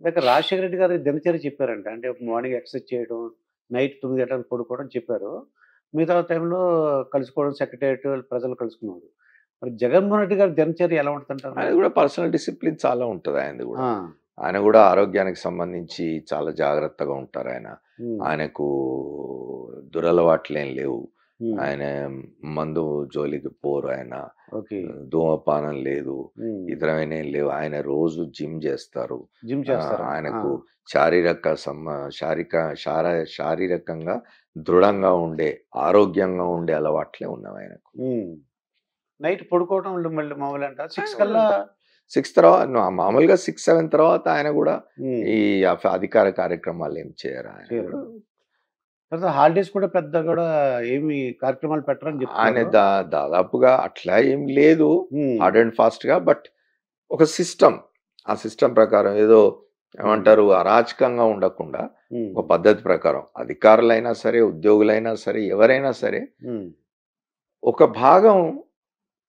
ఇందాక రాజశేఖర రెడ్డి గారి దినచర్య చెప్పారంట. అంటే మార్నింగ్ ఎక్సర్సైజ్ చేయడం, నైట్ 9 గంటలకు పడుకోవడం చెప్పారు. మిగతా టైంలో కలుసుకోవడం సెక్రటేరియట్ ప్రజలు కలుసుకున్నారు. మరి జగన్మోహన్ రెడ్డి గారి దినచర్య ఎలా ఉంటదంటారు ఆయన మీరు? కూడా పర్సనల్ డిసిప్లిన్ చాలా ఉంటది ఆయనది ఆ! గూడా. ఆయన గూడా ఆరోగ్యానికి సంబంధించి చాలా జాగ్రత్తగా ఉంటారాయన. హ్మ్. ఆయనకు దురలవాట్లేం లేవు. హ్మ్. ఆయన మందు జోలికి పోరు ఆయన. ఓకే. ధూమపానం లేదు. హ్మ్. ఇతరమైనవి లేవు. ఆయన రోజు జిమ్ జేస్తారు. జిమ్ చేస్తారంట. ఆ! ఆయనకు శారీరక సమ్మ శారీక శార శారీరకంగా దృఢంగా ఉండే, ఆరోగ్యంగా ఉండే అలవాట్లే ఉన్నవాయనకు. హ్మ్. నైట్ పడుకోవడం మళ్ళీ మామూలంట. 6 ఆయన గూడా కల్లా 6 తర్వాత మామూలుగా 6, 7 తర్వాత ఆయన గూడా హ్మ్. ఈ అధికార కార్యక్రమాలేం చేయరు ఆయన చేయరు. గూడా. తర్వాత హాలిడేస్ కూడా పెద్ద కూడా ఏమి కార్యక్రమాలు పెట్టరని ఆయన చెప్తున్నారు. దాదాపుగా అట్లా ఏం లేదు. హ్మ్. హార్డ్ అండ్ ఫాస్ట్‌గా ఒక సిస్టమ్. ఆ సిస్టమ్ ప్రకారం ఏదో హ్మ్. ఏమంటారు అరాచకంగా ఉండకుండా హ్మ్. ఒక పద్ధతి ప్రకారం అధికారులైనా సరే, ఉద్యోగులైనా సరే, ఎవరైనా సరే హ్మ్. ఒక భాగం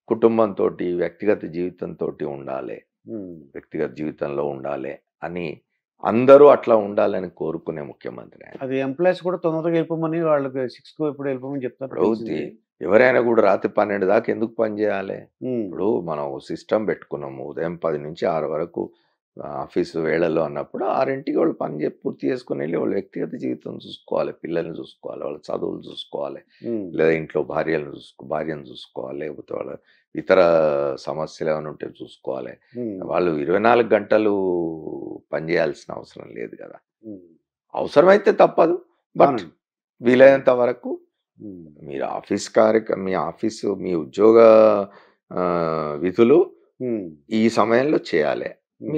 కుటుంబంతోటి, వ్యక్తిగత జీవితంతోటి ఉండాలి. హ్మ్. వ్యక్తిగత జీవితంలో ఉండాలి అని అందరూ అట్లా ఉండాలని కోరుకునే ముఖ్యమంత్రి ఆయన. అది ఎంప్లాయీస్ కూడా తొందరగా వెళ్ళిపోమని వాళ్ళకి 6కు ఎప్పుడు వెళ్ళిపోమని చెప్తారు ఇప్పుడు తెలిసింది. ఎవరైనా కూడా రాత్రి 12 దాకా ఎందుకు పని చేయాలి? హ్మ్. ఇప్పుడు మనం సిస్టమ్ పెట్టుకున్నాము. ఉదయం 10 నుంచి 6 వరకు ఆఫీసు వేళల్లో అన్నప్పుడు 6కి వాళ్ళు పని పూర్తి చేసుకొని వెళ్ళి వాళ్ళ వ్యక్తిగత జీవితం చూసుకోవాలి. పిల్లల్ని చూసుకోవాలి. వాళ్ళ చదువులు చూసుకోవాలి. హ్మ్. లేదా ఇంట్లో భార్యను చూసుకోవాలి. లేకపోతే వాళ్ళ ఇతర సమస్యలు ఏమైనా ఉంటే చూసుకోవాలి. హ్మ్. వాళ్ళు 24 గంటలు పని చేయాల్సిన అవసరం లేదు కదా! హ్మ్. అవసరమైతే తప్పదు. బట్ అవునండి. వీలైనంత వరకు హ్మ్. మీరు మీ ఆఫీసు, మీ ఉద్యోగ విధులు హ్మ్. ఈ సమయంలో చేయాలి. హ్మ్.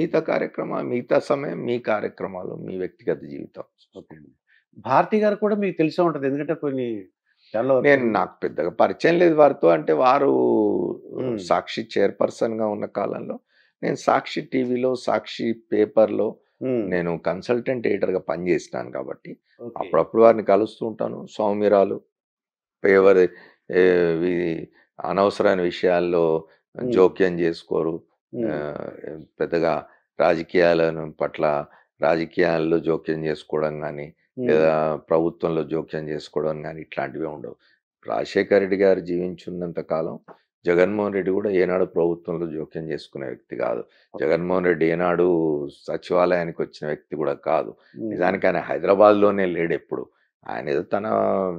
మిగతా సమయం మీ కార్యక్రమాలు, మీ వ్యక్తిగత జీవితం. ఓకే. భారతి గారు కూడా మీకు తెలిసే ఉంటది. ఎందుకంటే కొన్ని ఛానెల్‌లో వర్క్ చేసింది. నాకు పెద్దగా పరిచయం లేదు వారితో. అంటే వారు హ్మ్. సాక్షి చైర్పర్సన్‌గా ఉన్న కాలంలో నేను సాక్షి టీవీలో, సాక్షి పేపర్‌లో హ్మ్. నేను కన్సల్టెంట్ ఎడిటర్‌గా పనిచేసినాను కాబట్టి ఓకే. అప్పుడప్పుడు వారిని కలుస్తూ ఉంటాను. సౌమ్యురాలు ఎవరి వి అనవసరమైన విషయాల్లో హ్మ్. జోక్యం చేసుకోరు. హ్మ్. పెద్దగా పట్ల రాజకీయాల్లో జోక్యం చేసుకోవడం గానీ, హ్మ్. లేదా ప్రభుత్వంలో జోక్యం చేసుకోవడం గానీ ఇట్లాంటివే ఉండవు. రాజశేఖర రెడ్డి గారు జీవించున్నంత కాలం జగన్మోహన్ రెడ్డి గూడా ఏనాడు ప్రభుత్వంలో జోక్యం చేసుకునే వ్యక్తి గాదు. జగన్మోహన్ రెడ్డి ఏనాడు సచివాలయానికొచ్చిన వ్యక్తి గూడా కాదు. హ్మ్. నిజానికి ఆయన హైదరాబాద్‌లోనే లేడెప్పుడు. ఆయనేదో తన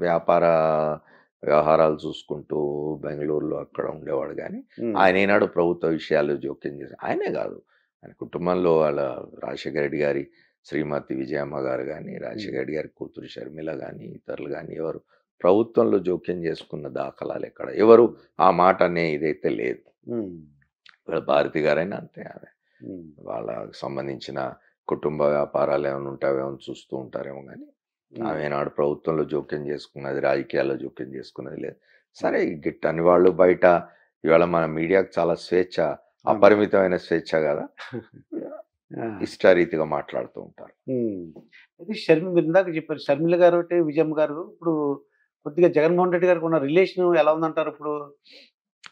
వ్యాపార వ్యవహారాలు చూసుకుంటూ బెంగుళూరులో అక్కడ ఉండేవాడు గానీ, హ్మ్. ఆయన ఏనాడు ప్రభుత్వ విషయాల్లో జోక్యం చేసి ఆయనే గాదు. ఆయన కుటుంబంలో వాళ్ళ రాజశేఖర రెడ్డి గారి శ్రీమతి విజయమ్మ గారు గానీ, రాజశేఖర రెడ్డి గారి కూతురు షర్మిల గానీ, ఇతరులు గానీ ఎవరు ప్రభుత్వంలో జోక్యం చేసుకున్న దాఖలాలెక్కడ ఎవరు ఆ మాట అనే ఇదైతే లేదు. హ్మ్. వాళ్ళ భారతి గారైనా అంతే ఆమె. హ్మ్. వాళ్ళకి సంబంధించిన కుటుంబ వ్యాపారాలు ఏమైనా ఉంటే అవేమైనా చూస్తూ ఉంటారేమో గానీ, ఆమె హ్మ్. ఏనాడు ప్రభుత్వంలో జోక్యం చేసుకున్నది, రాజకీయాల్లో జోక్యం చేసుకున్నది లేదు. సరే హ్మ్. గిట్టని వాళ్ళు బయట ఇవాళ మన మీడియాకు చాలా స్వేచ్ఛ, అవును. అపరిమితమైన స్వేచ్ఛ గదా! ఆ! ఇష్టారీతిగా మాట్లాడుతూ ఉంటారు. హ్మ్. అయితే మీరు ఇందాక చెప్పారు. షర్మిల గారు ఒకటి, విజయమ్మ గారు ఇప్పుడు కొద్దిగా జగన్మోహన్ రెడ్డి గారికి ఉన్న రిలేషన్ ఎలా ఉందంటారు ఇప్పుడు?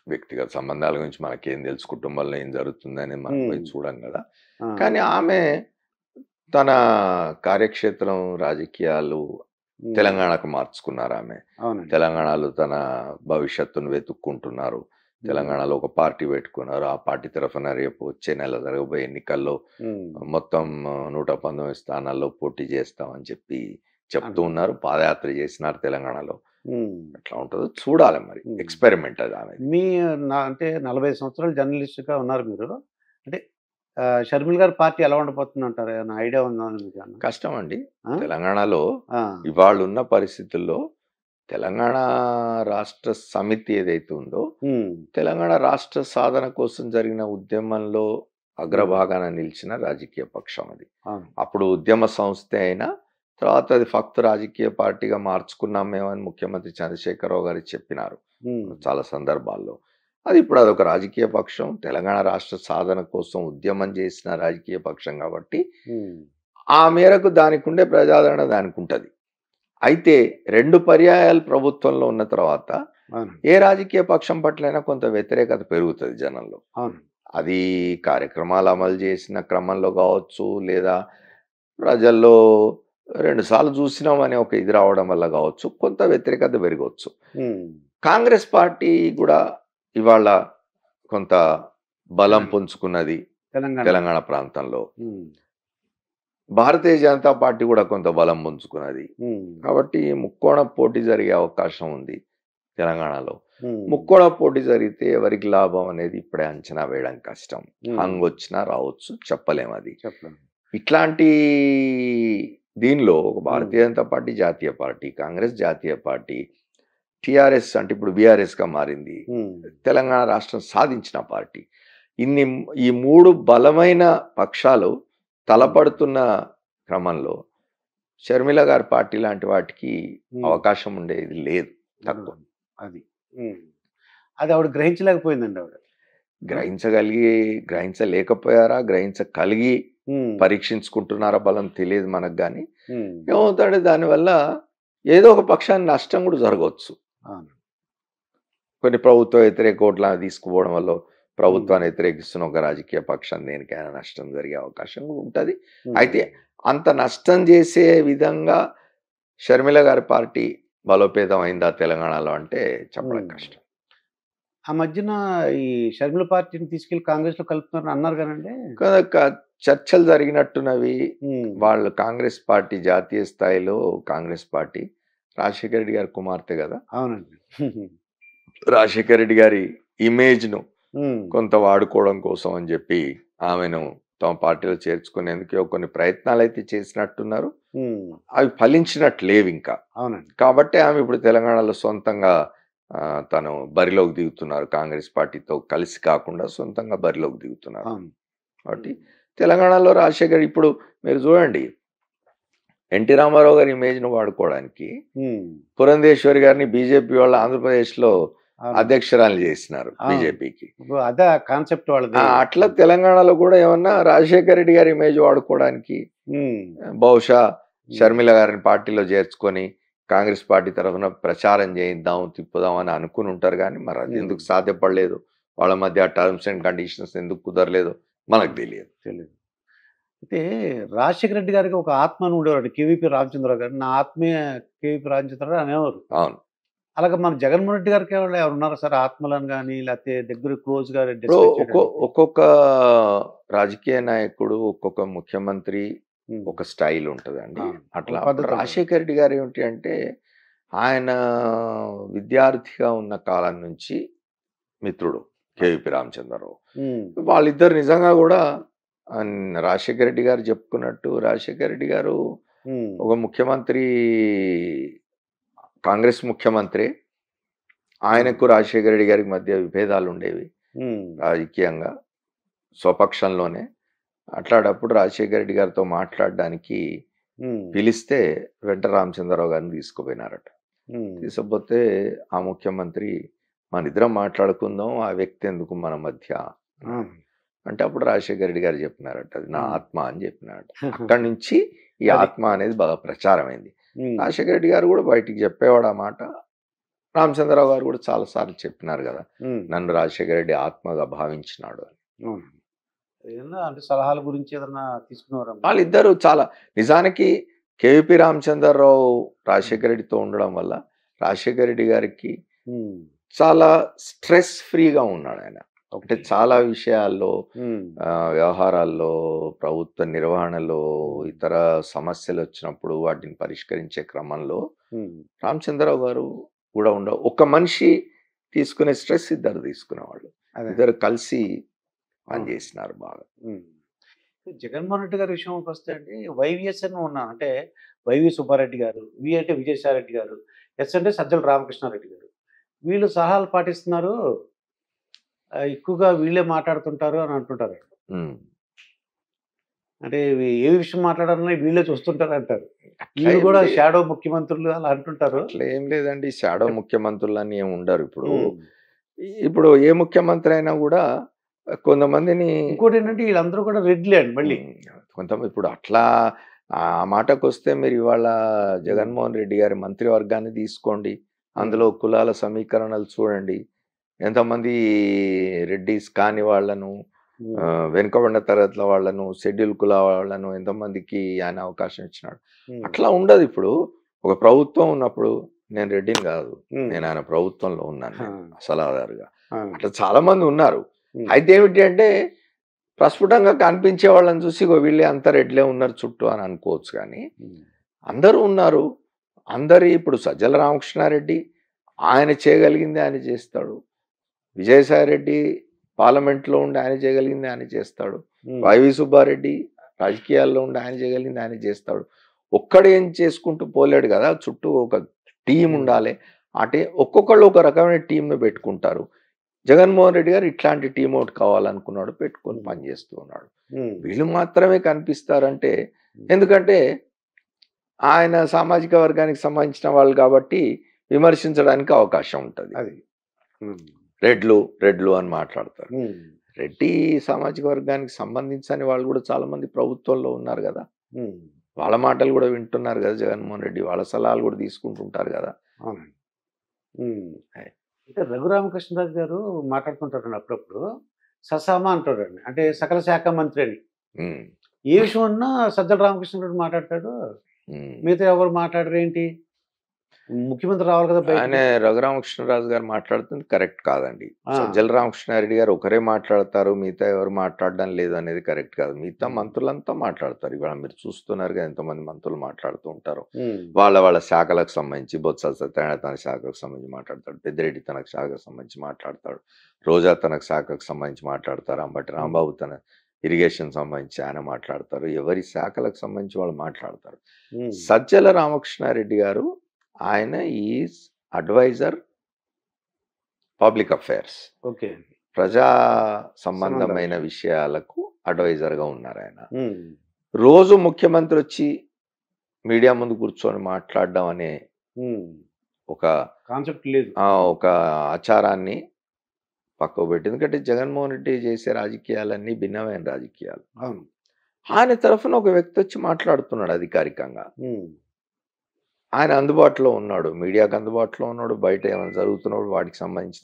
వ్యక్తిగత సంబంధాల గురించి మనకేం తెలుసు, కుటుంబంలో ఏం జరుగుతుందని మనం హ్మ్. పోయి చూడం గదా! ఆ! కానీ ఆమె తన కార్యక్షేత్రం రాజకీయాలు హ్మ్. తెలంగాణకు మార్చుకున్నారామె. అవునండి. తెలంగాణలో తన భవిష్యత్తును వెతుక్కుంటున్నారు. హ్మ్. తెలంగాణలో ఒక పార్టీ పెట్టుకున్నారు. ఆ పార్టీ తరఫున రేపు వచ్చే నెల జరగబోయే ఎన్నికల్లో హ్మ్. మొత్తం 119 స్థానాల్లో పోటీ చేస్తామని చెప్తూ అంటున్నారు. ఉన్నారు. పాదయాత్ర చేసినారు తెలంగాణలో. హ్మ్. ఎట్లా ఉంటదో చూడాలి మరి. హ్మ్. ఎక్స్‌పెరిమెంట్ అది ఆమెది. మీ అంటే 45 సంవత్సరాలు జర్నలిస్ట్‌గా ఉన్నారు మీరు. అంటే షర్మిల గారి పార్టీ ఎలా ఉండబోతుందంటారు? ఏమన్నా ఐడియా ఉందా మీకేమన్నా? కష్టమండి. ఆ! తెలంగాణలో ఆ! ఇవాళున్న పరిస్థితుల్లో తెలంగాణ రాష్ట్ర సమితి ఏదైతే ఉందో, హ్మ్. తెలంగాణ రాష్ట్ర సాధన కోసం జరిగిన ఉద్యమంలో హ్మ్. అగ్రభాగాన నిలిచిన రాజకీయ పక్షం అది. అవును. అప్పుడు ఉద్యమ సంస్థే అయినా, తర్వాత అది ఫక్తు రాజకీయ పార్టీగా మార్చుకున్నాం మేమని ముఖ్యమంత్రి చంద్రశేఖరరావు గారు చెప్పినారు. హ్మ్. చాలా సందర్భాల్లో. అది ఇప్పుడు అదొక రాజకీయ పక్షం. తెలంగాణ రాష్ట్ర సాధన కోసం ఉద్యమం చేసిన రాజకీయ పక్షం కాబట్టి, హ్మ్. ఆ మేరకు దానికుండే ప్రజాదరణ దానికుంటది. అయితే 2 పర్యాయాలు ప్రభుత్వంలో ఉన్న తర్వాత అవునండి. ఏ రాజకీయ పక్షం పట్లైనా కొంత వ్యతిరేకత పెరుగుతది జనంలో. అవును. అది కార్యక్రమాలు అమలు చేసిన క్రమంలో కావచ్చు, లేదా ప్రజల్లో 2 సార్లు చూసినాం అనే ఒక ఇది రావడం వల్ల కావచ్చు, కొంత వ్యతిరేకత పెరగవచ్చు. హ్మ్. కాంగ్రెస్ పార్టీ కూడా ఇవాళ కొంత బలం తెలంగాణ పుంజుకున్నది తెలంగాణ తెలంగాణ ప్రాంతంలో. హ్మ్. భారతీయ జనతా పార్టీ కూడా కొంత బలం పుంజుకున్నది. హ్మ్. కాబట్టి ముక్కోణ పోటీ జరిగే అవకాశం ఉంది తెలంగాణలో. హ్మ్. ముక్కోణ పోటీ జరిగితే ఎవరికి లాభం అనేది ఇప్పుడే అంచనా వేయడం కష్టం. హ్మ్. హంగ్ వచ్చినా రావచ్చు, చెప్పలేము అది. చెప్పలేము. ఇట్లాంటి దీనిలో హ్మ్. భారతీయ జనతా పార్టీ జాతీయ పార్టీ, కాంగ్రెస్ జాతీయ పార్టీ, టీఆర్ఎస్ అంటే ఇప్పుడు బీఆర్ఎస్‌గా మారింది. హ్మ్. తెలంగాణ రాష్ట్రం సాధించిన పార్టీ. ఇన్ని ఈ 3 బలమైన పక్షాలు హ్మ్. తలపడుతున్న క్రమంలో షర్మిల గారి పార్టీ లాంటి వాటికి హ్మ్. అవకాశం ఉండేది లేదు. తక్కువ. ఉండదు. అది. హ్మ్. అది ఆవిడ గ్రహించలేకపోయిందండి ఆవిడ. గ్రహించలేకపోయారా? గ్రహించగలిగి హ్మ్. పరీక్షించుకుంటున్నారా బలం తెలియదు మనకు గాని. హ్మ్. ఏమవుతాడు దానివల్ల ఏదో ఒక పక్షానికి నష్టం కూడా జరగవచ్చు. అవును. కొన్ని ప్రభుత్వ వ్యతిరేక ఓట్ల తీసుకుపోవడం వల్ల హ్మ్. ప్రభుత్వాన్ని వ్యతిరేకిస్తున్న ఒక రాజకీయ పక్షం దేనికైనా నష్టం జరిగే అవకాశం కూడా ఉంటది. అయితే హ్మ్. అంత నష్టం చేసే విధంగా షర్మిల గారి పార్టీ బలోపేతం అయిందా తెలంగాణలో అంటే చెప్పడం హ్మ్. కష్టం. ఆ మధ్యన ఈ షర్మిల పార్టీని తీసుకెళ్ళి కాంగ్రెస్‌లో కలుపుతున్నారని అన్నారు గానండి? కనుక చర్చలు జరిగినట్టున్నవి. హ్మ్. వాళ్ళు కాంగ్రెస్ పార్టీ జాతీయ స్థాయిలో కాంగ్రెస్ పార్టీ రాజశేఖర రెడ్డి గారి కుమార్తె కదా! అవునండి. రాజశేఖర రెడ్డి గారి ఇమేజ్‌ను హ్మ్. కొంత వాడుకోవడం కోసం అని చెప్పి ఆమెను తమ పార్టీలో చేర్చుకునేందుకు కొన్ని ప్రయత్నాలైతే చేసినట్టున్నారు. హ్మ్. అవి ఫలించినట్టు లేవింకా. అవునండి. కాబట్టి ఆమె ఇప్పుడు తెలంగాణలో సొంతంగా తను బరిలోకి దిగుతున్నారు. కాంగ్రెస్ పార్టీతో కలిసి కాకుండా సొంతంగా బరిలోకి దిగుతున్నారు. అవును. కాబట్టి హ్మ్. తెలంగాణలో రాజశేఖర్ ఇప్పుడు మీరు చూడండి ఎన్టీ రామారావు గారి ఇమేజ్‌ను వాడుకోవడానికి హ్మ్. పురంధేశ్వరి గారిని బీజేపీ వాళ్ళు ఆంధ్రప్రదేశ్‌లో అవును. అధ్యక్షురాలు చేసినారు అవును. బీజేపీకి. ఇప్పుడు అదా కాన్సెప్ట్ వాళ్ళది. అట్లా హ్మ్. తెలంగాణలో కూడా ఏమన్నా రాజశేఖర రెడ్డి గారి ఇమేజ్ వాడుకోవడానికి హ్మ్. బహుశా హ్మ్. షర్మిల గారిని పార్టీలో చేర్చుకొని కాంగ్రెస్ పార్టీ తరఫున ప్రచారం చేయిద్దాం, తిప్పుదాం అని అనుకుని ఉంటారు గానీ మరి అది హ్మ్. ఎందుకు సాధ్యపడలేదు? వాళ్ళ మధ్య టర్మ్స్ అండ్ కండిషన్స్ ఎందుకు కుదరలేదో మనకు హ్మ్. తెలియదు. తెలీదు. అయితే రాజశేఖర రెడ్డి గారికి ఒక ఆత్మ అని ఉండేవాడు. కేవీపీ రామచంద్రరావు గారు. నా ఆత్మీయ కేవీపీ రామచంద్రరావు అనేవారు. అవును. అలాగే మన జగన్మోహన్ రెడ్డి గారికి ఎవరు ఉన్నారా సార్ ఆత్మలని గాని, లేకపోతే దగ్గర క్లోజ్‌గా ఇప్పుడు డిస్కస్ చేయడానికి? ఒక్కొక్క రాజకీయ నాయకుడు, ఒక్కొక్క ముఖ్యమంత్రి హ్మ్. ఒక స్టైల్ ఉంటదండి. అవును. అట్లా ఒక అప్పుడు పద్ధతి ఉంటది. రాజశేఖర రెడ్డి గారు ఏమిటి అంటే, ఆయన విద్యార్థిగా ఉన్న కాలం నుంచి మిత్రుడు కేవీపీ రామచంద్రరావు. హ్మ్. వాళ్ళిద్దరు నిజంగా గూడా రాజశేఖర రెడ్డి గారు చెప్పుకున్నట్టు రాజశేఖర రెడ్డి గారు హ్మ్. ఒక ముఖ్యమంత్రి కాంగ్రెస్ ముఖ్యమంత్రే. హ్మ్. ఆయనకు రాజశేఖర రెడ్డి గారికి మధ్య విభేదాలుండేవి హ్మ్. రాజకీయంగా. స్వపక్షంలోనే. అట్లాటప్పుడు రాజశేఖర రెడ్డి గారితో మాట్లాడడానికి హ్మ్. పిలిస్తే వెంట రామచంద్రరావు గారిని తీసుకుపోయినారట. హ్మ్. తీసుకుపోతే ఆ ముఖ్యమంత్రి మనిద్దరం మాట్లాడుకుందాం. ఆ వ్యక్తి ఎందుకు మన మధ్య ఆ! అన్నాడు. అంటే అప్పుడు రాజశేఖర రెడ్డి గారు చెప్పినారట. అది నా హ్మ్. ఆత్మ అని చెప్పినారట. అక్కడి నుంచి ఈ అది. ఆత్మ అనేది బాగా ప్రచారమైంది. హ్మ్. రాజశేఖర రెడ్డి గారు కూడా బయటికి చెప్పేవాడు ఆ మాట. రామచంద్రరావు గారు కూడా చాలా సార్లు చెప్పినారు కదా! హ్మ్. నన్ను రాజశేఖర రెడ్డి ఆత్మగా భావించినాడు అని. అవును. ఏదన్నా అంటే సలహాల గురించి ఏదన్నా తీసుకునేవారా మీరు? వాళ్ళిద్దరూ చాలా నిజానికి కేవీపీ రామచంద్రరావు హ్మ్. రాజశేఖర రెడ్డితో ఉండడం వల్ల రాజశేఖర రెడ్డి గారికి హ్మ్. చాలా స్ట్రెస్ ఫ్రీగా ఉన్నాడాయన. అంటే ఓకే. చాలా విషయాల్లో హ్మ్. వ్యవహారాల్లో, ప్రభుత్వ నిర్వహణలో, హ్మ్. ఇతర సమస్యలొచ్చినప్పుడు వాటిని పరిష్కరించే క్రమంలో హ్మ్. రామచంద్రరావు గారు కూడా ఒక మనిషి తీసుకునే స్ట్రెస్ ఇద్దరు తీసుకునేవాళ్ళు. అదే. ఇద్దరు కలిసి అవును. పనిచేసినారు బాగా. హ్మ్. జగన్మోహన్ రెడ్డి గారి విషయంకొస్తే అండి వైవీఎస్ అని ఉన్నా అంటే వైవి సుబ్బారెడ్డి గారు, వి అంటే విజయసాయి రెడ్డి గారు, ఎస్ అంటే సజ్జల రామకృష్ణారెడ్డి గారు. వీళ్ళు సలహాలు పాటిస్తున్నారు. ఎక్కువగా వీళ్ళే మాట్లాడుతుంటారు అని అంటుంటారు. హ్మ్. అంటే ఏ విషయం మాట్లాడాలన్నా వీళ్ళే చూస్తుంటారంటారు. అట్లా వీళ్ళు ఏం గూడా లే షాడో ముఖ్యమంత్రులు అలా అంటుంటారు. అట్లా ఏం లేదండి. షాడో చెప్ ముఖ్యమంత్రులని ఏమి ఉండరు ఇప్పుడు. హ్మ్. ఇప్పుడు ఏ ముఖ్యమంత్రి అయినా గూడా కొంతమందిని ఇంకోటేంటంటే ఈళ్ళందరూ కూడా రెడ్లే అండి మళ్ళీ. హ్మ్. ఇప్పుడు అట్లా ఆ మాటకొస్తే మీరు ఇవాళ హ్మ్. జగన్మోహన్ రెడ్డి గారి మంత్రివర్గాన్ని తీసుకోండి. హ్మ్. అందులో కులాల సమీకరణలు చూడండి. ఎంతమంది రెడ్డీస్ కాని వాళ్ళను వెనుకబడిన తరగతుల వాళ్ళను, షెడ్యూల్ కుల వాళ్ళను ఎంతమందికి ఆయన అవకాశం ఇచ్చినాడు. అట్లా ఉండదు. ఇప్పుడు ఒక ప్రభుత్వం ఉన్నప్పుడు నేను రెడ్డిని కాదు, నేను ఆయన ప్రభుత్వంలో ఉన్నాను, నేను సలహాదారుగా. అట్లా చాలా మంది ఉన్నారు. అయితే ఏమిటి అంటే ప్రస్ఫుటంగా కనిపించే వాళ్ళని చూసి ఇగో వీళ్ళే అంత రెడ్లే ఉన్నారు చుట్టూ అని అనుకోవచ్చు. కానీ అందరూ ఉన్నారు. అందరి ఇప్పుడు సజ్జల రామకృష్ణారెడ్డి ఆయన చేయగలిగింది ఆయన చేస్తాడు. విజయసాయి రెడ్డి పార్లమెంట్లో ఉండి ఆయన చేయగలిగింది ఆయన చేస్తాడు. వైవి సుబ్బారెడ్డి రాజకీయాల్లో ఉండి ఆయన చేయగలిగింది ఆయన చేస్తాడు. ఒక్కడేం చేసుకుంటూ పోలేడు కదా, చుట్టూ ఒక టీం ఉండాలి. అంటే ఒక్కొక్కళ్ళు ఒక రకమైన టీంను పెట్టుకుంటారు. జగన్మోహన్ రెడ్డి గారు ఇట్లాంటి టీం ఒకటి కావాలనుకున్నాడు, పెట్టుకొని పనిచేస్తూ ఉన్నాడు. వీళ్ళు మాత్రమే కనిపిస్తారంటే ఎందుకంటే ఆయన సామాజిక వర్గానికి సంబంధించిన వాళ్ళు కాబట్టి విమర్శించడానికి అవకాశం ఉంటుంది. అది రెడ్లు రెడ్లు అని మాట్లాడతారు. రెడ్డి సామాజిక వర్గానికి సంబంధించని వాళ్ళు కూడా చాలా మంది ప్రభుత్వంలో ఉన్నారు కదా, వాళ్ళ మాటలు కూడా వింటున్నారు కదా జగన్మోహన్ రెడ్డి, వాళ్ళ సలహాలు కూడా తీసుకుంటుంటారు కదా. అంటే రఘురామకృష్ణరాజు గారు మాట్లాడుతుంటారండి అప్పుడప్పుడు ససామా అంటాడండి, అంటే సకల శాఖ మంత్రి అని. ఏ విషయం ఉన్నా సజ్జల రామకృష్ణరాజు మాట్లాడతాడు, మిగతా ఎవరు మాట్లాడరు ఏంటి? ముఖ్యమంత్రి రావాలి కదా. ఆయన రఘురామకృష్ణరాజు గారు మాట్లాడుతుంది కరెక్ట్ కాదండి. సజ్జల రామకృష్ణారెడ్డి గారు ఒకరే మాట్లాడతారు, మిగతా ఎవరు మాట్లాడడం లేదు అనేది కరెక్ట్ కాదు. మిగతా మంత్రులంతా మాట్లాడతారు. ఇవాళ మీరు చూస్తున్నారు కదా ఎంతమంది మంత్రులు మాట్లాడుతూ ఉంటారు. వాళ్ళ వాళ్ళ శాఖలకు సంబంధించి బొత్స సత్యనారాయణ తన శాఖకు సంబంధించి మాట్లాడతాడు, పెద్దిరెడ్డి తనకు శాఖకు సంబంధించి మాట్లాడతాడు, రోజా తనకు శాఖకు సంబంధించి మాట్లాడతారు, అంబటి రాంబాబు తన ఇరిగేషన్ సంబంధించి ఆయన మాట్లాడతారు. ఎవరి శాఖలకు సంబంధించి వాళ్ళు మాట్లాడతారు. సజ్జల రామకృష్ణారెడ్డి గారు ఆయన is adviser public affairs, okay, ప్రజా సంబంధమైన విషయాలకు అడ్వైజర్గా ఉన్నారు ఆయన. రోజు ముఖ్యమంత్రి వచ్చి మీడియా ముందు కూర్చొని మాట్లాడడం అనే ఒక కాన్సెప్ట్ లేదు, ఒక ఆచారాన్ని పక్కకు పెట్టి, ఎందుకంటే జగన్మోహన్ రెడ్డి చేసే రాజకీయాలన్నీ భిన్నమైన రాజకీయాలు. ఆయన తరఫున ఒక వ్యక్తి వచ్చి మాట్లాడుతున్నాడు అధికారికంగా. ఆయన అందుబాటులో ఉన్నాడు, మీడియాకు అందుబాటులో ఉన్నాడు, బయట ఏమైనా జరుగుతున్నాడు వాటికి సంబంధించిన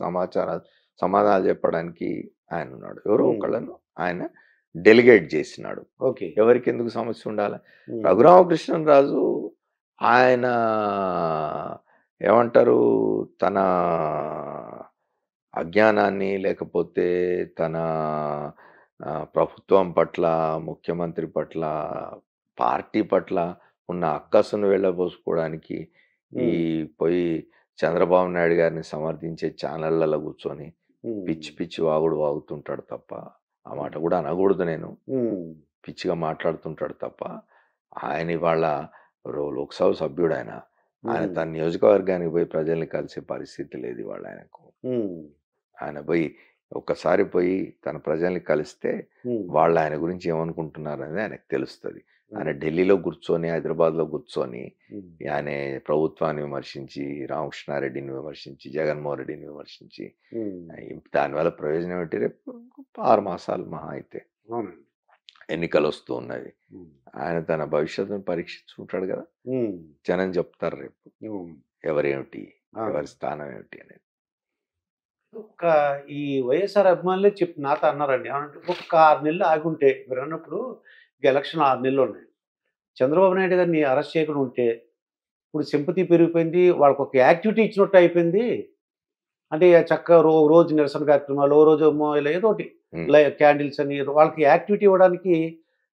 సమాధానాలు చెప్పడానికి ఆయన ఉన్నాడు. ఎవరో ఒకళ్ళను ఆయన డెలిగేట్ చేసినాడు. ఓకే, ఎవరికి ఎందుకు సమస్య ఉండాలి? రఘురామకృష్ణరాజు ఆయన ఏమంటారు, తన అజ్ఞానాన్ని లేకపోతే తన ప్రభుత్వం పట్ల, ముఖ్యమంత్రి పట్ల, పార్టీ పట్ల ఉన్న అక్కసును వెళ్ళబోసుకోవడానికి ఈ పోయి చంద్రబాబు నాయుడు గారిని సమర్థించే ఛానళ్లలో కూర్చొని పిచ్చి పిచ్చి వాగుడు వాగుతుంటాడు తప్ప, ఆ మాట కూడా అనకూడదు, నేను పిచ్చిగా మాట్లాడుతుంటాడు తప్ప. ఆయన ఇవాళ లోక్సభ సభ్యుడు, ఆయన తన నియోజకవర్గానికి పోయి ప్రజల్ని కలిసే పరిస్థితి లేదు ఇవాళ ఆయనకు. ఆయన పోయి ఒక్కసారి పోయి తన ప్రజల్ని కలిస్తే వాళ్ళు ఆయన గురించి ఏమనుకుంటున్నారు అనేది ఆయనకు తెలుస్తుంది. ఆయన ఢిల్లీలో కూర్చొని, హైదరాబాద్లో కూర్చొని ఆయన ప్రభుత్వాన్ని విమర్శించి, రామకృష్ణారెడ్డిని విమర్శించి, జగన్మోహన్ రెడ్డిని విమర్శించి దానివల్ల ప్రయోజనం ఏంటి? రేపు 6 మాసాలు మహా అయితే ఎన్నికలు వస్తూ ఉన్నవి. ఆయన తన భవిష్యత్తును పరీక్షించుకుంటాడు కదా, జనం చెప్తారు రేపు ఎవరేమిటి, ఎవరి స్థానం ఏమిటి అనేది. ఒక ఈ వైఎస్ఆర్ అభిమానులే నాతో అన్నారండి, ఒక్క 6 నెలలు ఆగుంటే, మీరు అన్నప్పుడు ఎలక్షన్ 6 నెలలు ఉన్నాయి, చంద్రబాబు నాయుడు గారిని అరెస్ట్ చేయకుండా ఉంటే ఇప్పుడు సింపతి పెరిగిపోయింది, వాళ్ళకి ఒక యాక్టివిటీ ఇచ్చినట్టు అయిపోయింది. అంటే చక్కగా రోజు నిరసన కార్యక్రమాలు, ఓ రోజు ఇలా ఏదో ఒకటి క్యాండిల్స్ అని వాళ్ళకి యాక్టివిటీ ఇవ్వడానికి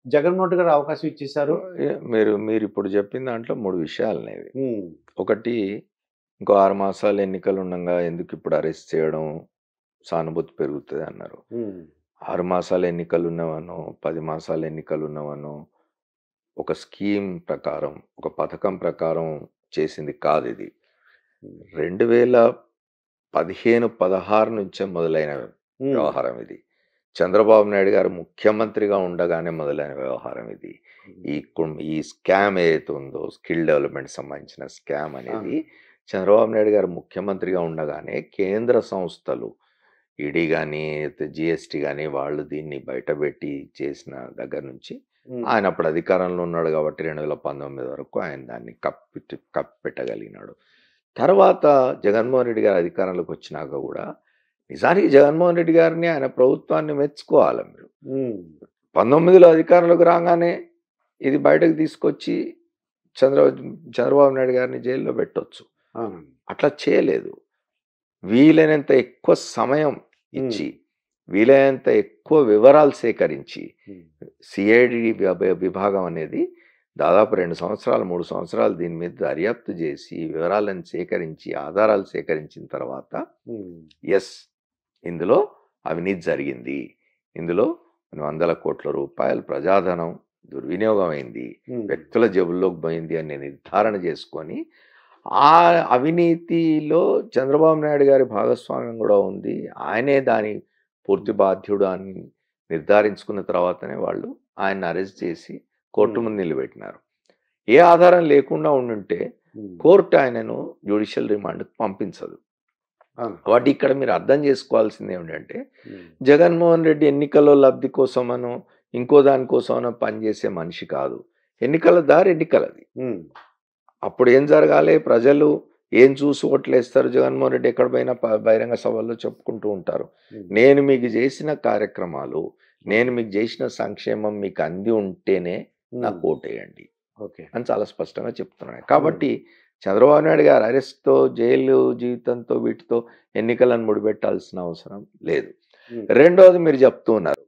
జగన్మోహన్ రెడ్డి గారు అవకాశం ఇచ్చేశారు. మీరు ఇప్పుడు చెప్పిన దాంట్లో 3 విషయాలు అనేవి. ఒకటి, ఇంకో 6 మాసాలు ఎన్నికలు ఉండగా ఎందుకు ఇప్పుడు అరెస్ట్ చేయడం, సానుభూతి పెరుగుతుంది అన్నారు. 6 మాసాలు ఎన్నికలు ఉన్నవనో 10 మాసాలు ఎన్నికలు ఉన్నవనో ఒక స్కీమ్ ప్రకారం, ఒక పథకం ప్రకారం చేసింది కాదు ఇది. 2015-16 నుంచే మొదలైన వ్యవహారం ఇది. చంద్రబాబు నాయుడు గారు ముఖ్యమంత్రిగా ఉండగానే మొదలైన వ్యవహారం ఇది. ఈ స్కామ్ ఏదైతే ఉందో, స్కిల్ డెవలప్మెంట్ సంబంధించిన స్కామ్ అనేది చంద్రబాబు నాయుడు గారు ముఖ్యమంత్రిగా ఉండగానే కేంద్ర సంస్థలు ఈడీ కానీ జిఎస్టీ కానీ వాళ్ళు దీన్ని బయటపెట్టి చేసిన దగ్గర నుంచి ఆయన అప్పుడు అధికారంలో ఉన్నాడు కాబట్టి 2019 వరకు ఆయన దాన్ని కప్పెట్టగలిగినాడు. తర్వాత జగన్మోహన్ రెడ్డి గారు అధికారంలోకి వచ్చినాక కూడా నిజానికి జగన్మోహన్ రెడ్డి గారిని ఆయన ప్రభుత్వాన్ని మెచ్చుకోవాలి మీరు. ఉమ్, 19లో అధికారంలోకి రాగానే ఇది బయటకు తీసుకొచ్చి చంద్రబాబు నాయుడు గారిని జైల్లో పెట్టొచ్చు. అవునండి. అట్లా చేయలేదు. వీలైనంత ఎక్కువ సమయం ఇచ్చి వీలైనంత ఎక్కువ వివరాలు సేకరించి ఉమ్, సిఐడి విభాగం అనేది దాదాపు 2 సంవత్సరాలు 3 సంవత్సరాలు దీని మీద దర్యాప్తు చేసి వివరాలను సేకరించి ఆధారాలు సేకరించిన తర్వాత ఉమ్, ఎస్ ఇందులో అవినీతి జరిగింది, ఇందులో వందల కోట్ల రూపాయలు ప్రజాధనం దుర్వినియోగం అయింది, ఉమ్, వ్యక్తుల జేబుల్లోకి పోయింది అని నిర్ధారణ చేసుకొని ఆ అవినీతిలో చంద్రబాబు నాయుడు గారి భాగస్వామ్యం కూడా ఉంది, ఆయనే దాని పూర్తి బాధ్యుడు అని నిర్ధారించుకున్న తర్వాతనే వాళ్ళు ఆయన అరెస్ట్ చేసి కోర్టు ముందు నిలబెట్టినారు. ఏ ఆధారం లేకుండా ఉండుంటే ఉమ్, కోర్టు ఆయనను జ్యుడిషియల్ రిమాండ్కి పంపించదు. అవును. వాటి ఇక్కడ మీరు అర్థం చేసుకోవాల్సింది ఏమిటంటే ఉమ్, జగన్మోహన్ రెడ్డి ఎన్నికల్లో లబ్ధి కోసమనో ఇంకో దానికోసమనో పనిచేసే మనిషి కాదు. ఎన్నికల దారి ఎన్నికలది. ఉమ్, అప్పుడు ఏం జరగాలి, ప్రజలు ఏం చూసి ఓట్లేస్తారు, జగన్మోహన్ రెడ్డి ఎక్కడ పోయినా బహిరంగ సభల్లో చెప్పుకుంటూ ఉంటారు, ఉమ్, నేను మీకు చేసిన కార్యక్రమాలు, నేను మీకు చేసిన సంక్షేమం మీకు అంది ఉంటేనే నాకు ఓటేయండి ఓకే. అని చాలా స్పష్టంగా చెప్తున్నాను. కాబట్టి చంద్రబాబు నాయుడు గారు అరెస్ట్తో జైలు జీవితంతో వీటితో ఎన్నికలను ముడిపెట్టాల్సిన అవసరం లేదు. ఉమ్, రెండోది మీరు చెప్తూ ఉన్నారు